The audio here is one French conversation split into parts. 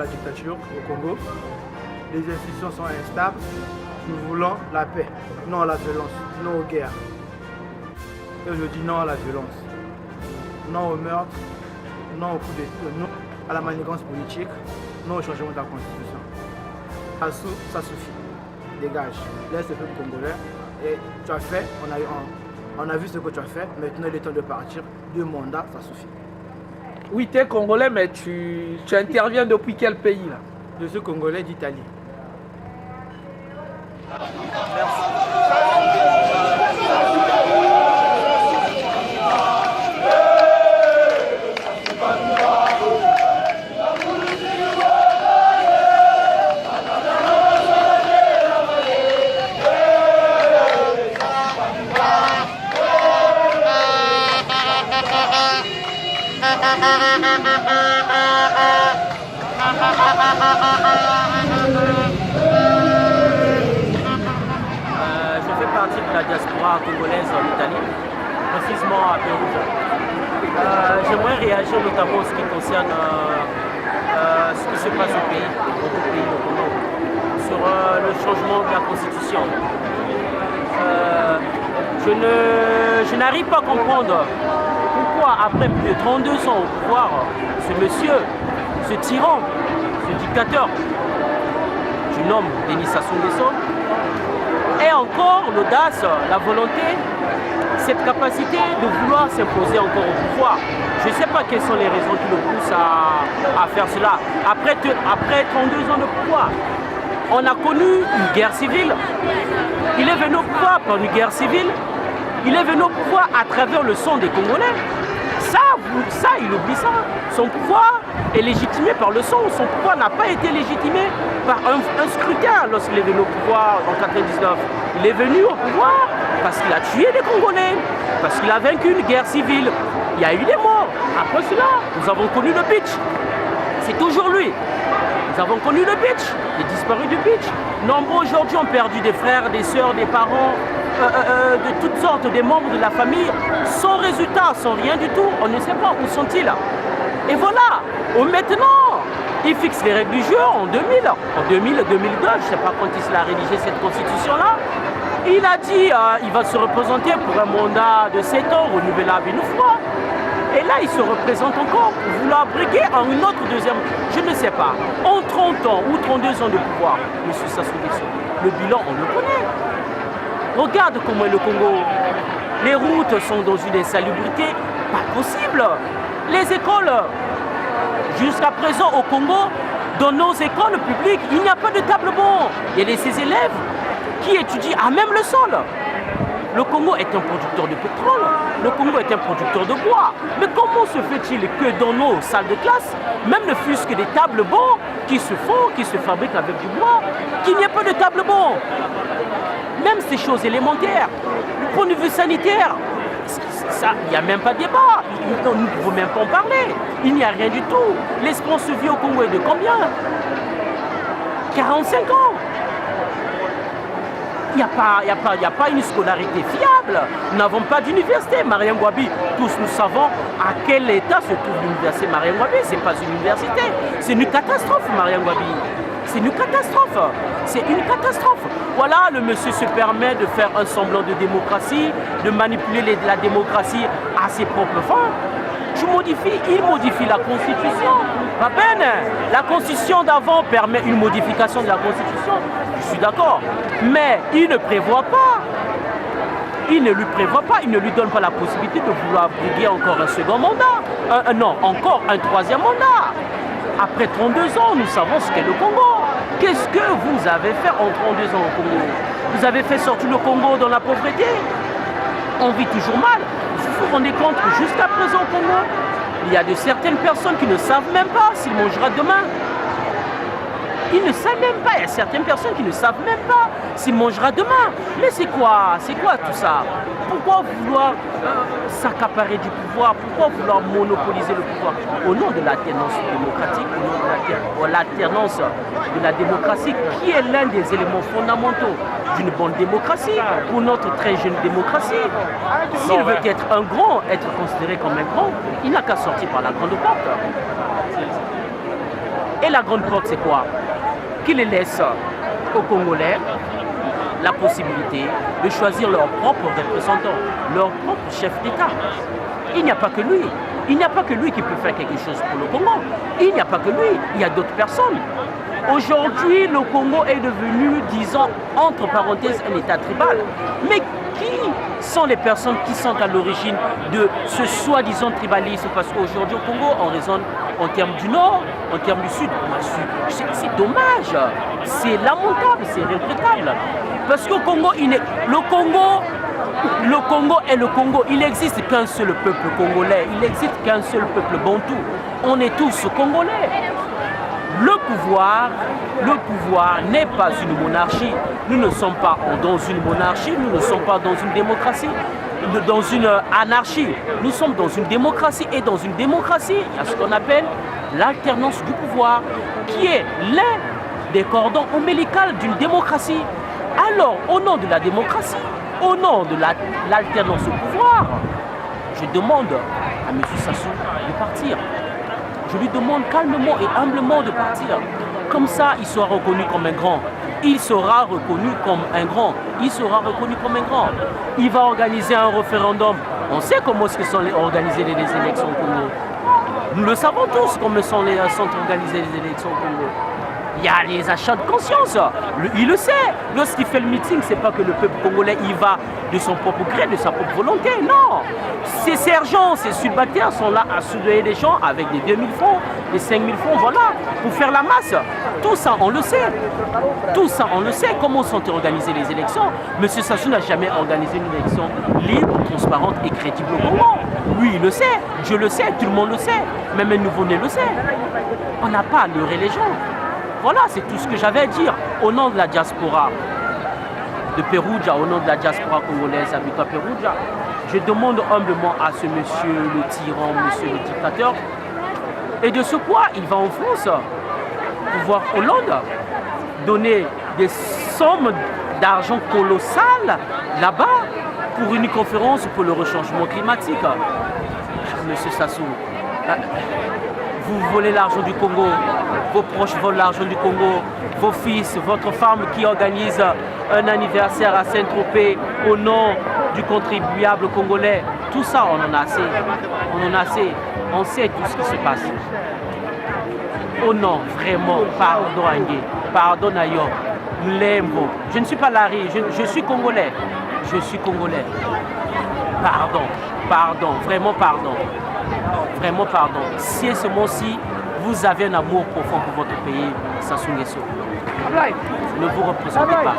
la dictature au Congo. Les institutions sont instables. Nous voulons la paix, non à la violence, non aux guerres. Et je dis non à la violence, non au meurtre, non au coup d'État, non à la manigance politique, non au changement de la Constitution. Ça suffit. Dégage. Laisse le peuple congolais. Et tu as fait, on a vu ce que tu as fait. Maintenant, il est temps de partir. 2 mandats, ça suffit. Oui, tu es congolais, mais tu interviens depuis quel pays là? Je suis congolais d'Italie. Merci. Je fais partie de la diaspora congolaise en Italie, précisément à Pérouge. J'aimerais réagir notamment en ce qui concerne ce qui se passe au pays, au pays, au Congo, sur le changement de la constitution. Je n'arrive pas à comprendre pourquoi, après plus de 32 ans au pouvoir, ce monsieur, ce tyran, ce dictateur, je nomme Denis Sassou Nguesso, et encore l'audace, la volonté, cette capacité de vouloir s'imposer encore au pouvoir. Je ne sais pas quelles sont les raisons qui le poussent à faire cela. Après 32 ans de pouvoir, on a connu une guerre civile. Il est venu au pouvoir par une guerre civile. Il est venu au pouvoir à travers le sang des Congolais. Ça, il oublie ça. Son pouvoir est légitimé par le sang. Son pouvoir n'a pas été légitimé par un scrutin lorsqu'il est venu au pouvoir en 1999. Il est venu au pouvoir parce qu'il a tué des Congolais, parce qu'il a vaincu une guerre civile. Il y a eu des morts. Après cela, nous avons connu le Beach. C'est toujours lui. Nous avons connu le Beach, les disparus du Beach. Nombreux aujourd'hui ont perdu des frères, des sœurs, des parents, de toutes sortes, des membres de la famille, sans résultat, sans rien du tout. On ne sait pas où sont-ils. Et voilà, maintenant, il fixe les règles du jeu en 2000. En 2000, 2002, je ne sais pas quand il a rédigé cette constitution-là. Il a dit qu'il va se représenter pour un mandat de 7 ans, renouvelable une fois. Et là, il se représente encore pour vouloir briguer en une autre deuxième, je ne sais pas, en 30 ans ou 32 ans de pouvoir, M. Sassou Nguesso. Le bilan, on le connaît. Regarde comment est le Congo. Les routes sont dans une insalubrité pas possible. Les écoles, jusqu'à présent au Congo, dans nos écoles publiques, il n'y a pas de table-banc. Il y a ces élèves qui étudient à même le sol. Le Congo est un producteur de pétrole, le Congo est un producteur de bois. Mais comment se fait-il que dans nos salles de classe, même ne fût-ce que des tables-bancs qui se font, qui se fabriquent avec du bois, qu'il n'y ait pas de table-banc? Même ces choses élémentaires, du point de vue sanitaire, il n'y a même pas de débat, nous ne pouvons même pas en parler. Il n'y a rien du tout. L'espérance de vie au Congo est de combien? 45 ans. Il n'y a pas une scolarité fiable. Nous n'avons pas d'université. Marien Ngouabi, tous nous savons à quel état se trouve l'université Marien Ngouabi. Ce n'est pas une université. C'est une catastrophe, Marien Ngouabi. C'est une catastrophe. C'est une catastrophe. Voilà, le monsieur se permet de faire un semblant de démocratie, de manipuler la démocratie à ses propres fins. Il modifie la Constitution. Pas peine. La Constitution d'avant permet une modification de la Constitution. Je suis d'accord. Mais il ne prévoit pas. Il ne lui prévoit pas, il ne lui donne pas la possibilité de vouloir briguer encore un second mandat. Non, encore un troisième mandat. Après 32 ans, nous savons ce qu'est le Congo. Qu'est-ce que vous avez fait en 32 ans au Congo? Vous avez fait sortir le Congo dans la pauvreté. On vit toujours mal. Vous vous rendez compte que jusqu'à présent au Congo, il y a de certaines personnes qui ne savent même pas s'ils mangeront demain. Ils ne savent même pas. Il y a certaines personnes qui ne savent même pas s'ils mangeront demain. Mais c'est quoi tout ça? Pourquoi vouloir s'accaparer du pouvoir? Pourquoi vouloir monopoliser le pouvoir? Au nom de l'alternance démocratique, au nom de l'alternance de la démocratie, qui est l'un des éléments fondamentaux d'une bonne démocratie, pour notre très jeune démocratie. S'il veut être un grand, être considéré comme un grand, il n'a qu'à sortir par la grande porte. Et la grande porte, c'est quoi? Qu'il laisse aux Congolais la possibilité de choisir leurs propres représentants, leur propre chef d'État. Il n'y a pas que lui. Il n'y a pas que lui qui peut faire quelque chose pour le Congo. Il n'y a pas que lui. Il y a d'autres personnes. Aujourd'hui, le Congo est devenu, disons, entre parenthèses, un État tribal. Mais qui sont les personnes qui sont à l'origine de ce soi-disant tribalisme? Parce qu'aujourd'hui, au Congo, on raisonne en termes du Nord, en termes du Sud. C'est dommage. C'est lamentable, c'est regrettable. Parce qu'au Congo, le Congo est le Congo. Il n'existe qu'un seul peuple congolais. Il n'existe qu'un seul peuple bantou. On est tous congolais. Le pouvoir n'est pas une monarchie. Nous ne sommes pas dans une monarchie, nous ne sommes pas dans une démocratie, dans une anarchie. Nous sommes dans une démocratie. Et dans une démocratie, il y a ce qu'on appelle l'alternance du pouvoir, qui est l'un des cordons ombilicaux d'une démocratie. Alors, au nom de la démocratie, au nom de l'alternance au pouvoir, je demande à M. Sassou de partir. Je lui demande calmement et humblement de partir. Comme ça, il sera reconnu comme un grand. Il sera reconnu comme un grand. Il sera reconnu comme un grand. Il va organiser un référendum. On sait comment sont organisées les élections au Congo. Nous le savons tous comment sont organisées les élections au Congo. Il y a les achats de conscience. Il le sait. Lorsqu'il fait le meeting, c'est pas que le peuple congolais y va de son propre gré, de sa propre volonté. Non. Ces sergents, ces subalternes sont là à soudoyer des gens avec des 2000 francs, des 5000 francs, voilà, pour faire la masse. Tout ça, on le sait. Tout ça, on le sait. Comment sont organisées les élections? Monsieur Sassou n'a jamais organisé une élection libre, transparente et crédible au Congo. Lui, il le sait. Je le sais. Tout le monde le sait. Même un nouveau-né le sait. On n'a pas à leurrer les gens. Voilà, c'est tout ce que j'avais à dire au nom de la diaspora de Perouja, au nom de la diaspora congolaise habitant Perouja. Je demande humblement à ce monsieur le tyran, monsieur le dictateur, et de ce quoi il va en France pour voir Hollande donner des sommes d'argent colossales là-bas pour une conférence pour le rechangement climatique. Monsieur Sassou, vous volez l'argent du Congo, vos proches volent l'argent du Congo, vos fils, votre femme qui organise un anniversaire à Saint-Tropez au nom du contribuable congolais. Tout ça, on en a assez. On en a assez. On sait tout ce qui se passe. Oh non, vraiment, pardon Angé, pardon Ayo, Lembo. Je ne suis pas Larry, je suis congolais. Je suis congolais. Pardon, pardon, vraiment pardon. Vraiment pardon. Si ce mot-ci, vous avez un amour profond pour votre pays, Sassou Nguesso. Ne vous représentez pas.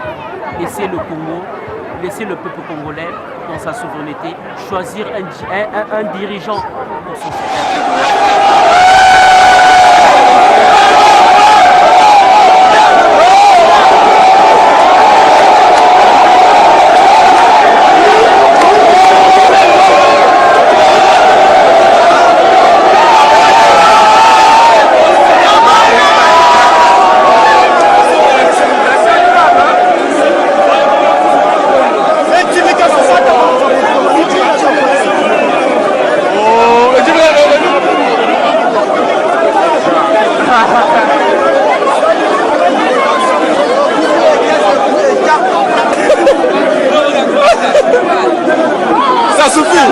Laissez le Congo, laissez le peuple congolais dans sa souveraineté, choisir un dirigeant pour son Ça suffit.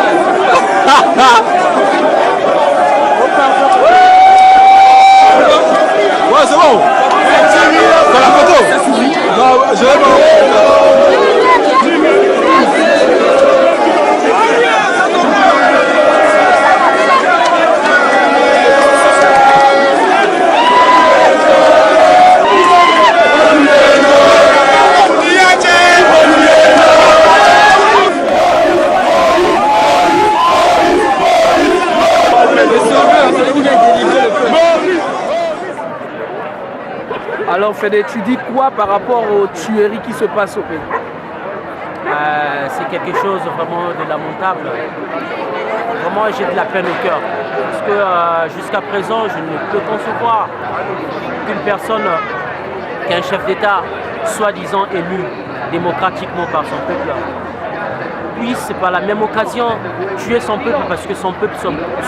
Ouais, c'est bon. C'est la photo. Non, je vais Alors Fédé, tu dis quoi par rapport aux tueries qui se passent au pays? C'est quelque chose vraiment de lamentable. Vraiment, j'ai de la peine au cœur. Parce que jusqu'à présent, je ne peux concevoir qu'une personne, qu'un chef d'État, soi-disant élu démocratiquement par son peuple, puisse par la même occasion tuer son peuple parce que son peuple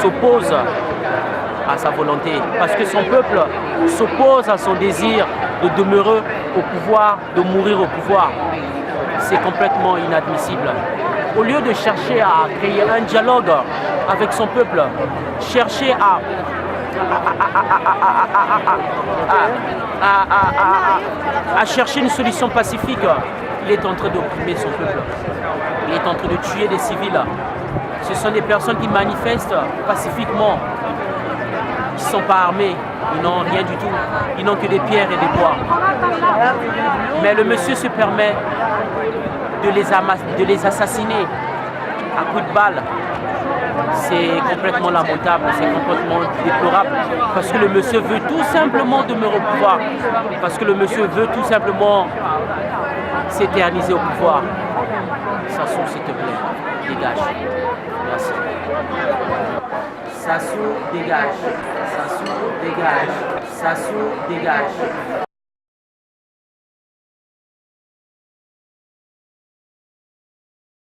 s'oppose à sa volonté. Parce que son peuple s'oppose à son désir de demeurer au pouvoir, de mourir au pouvoir. C'est complètement inadmissible. Au lieu de chercher à créer un dialogue avec son peuple, chercher à chercher une solution pacifique, il est en train d'opprimer son peuple. Il est en train de tuer des civils. Ce sont des personnes qui manifestent pacifiquement. Ils ne sont pas armés, ils n'ont rien du tout. Ils n'ont que des pierres et des bois. Mais le monsieur se permet de les assassiner à coups de balle. C'est complètement lamentable, c'est complètement déplorable. Parce que le monsieur veut tout simplement demeurer au pouvoir. Parce que le monsieur veut tout simplement s'éterniser au pouvoir. Sassou, s'il te plaît, dégage. Merci. Sassou, dégage. Sassou, dégage. Sassou, dégage.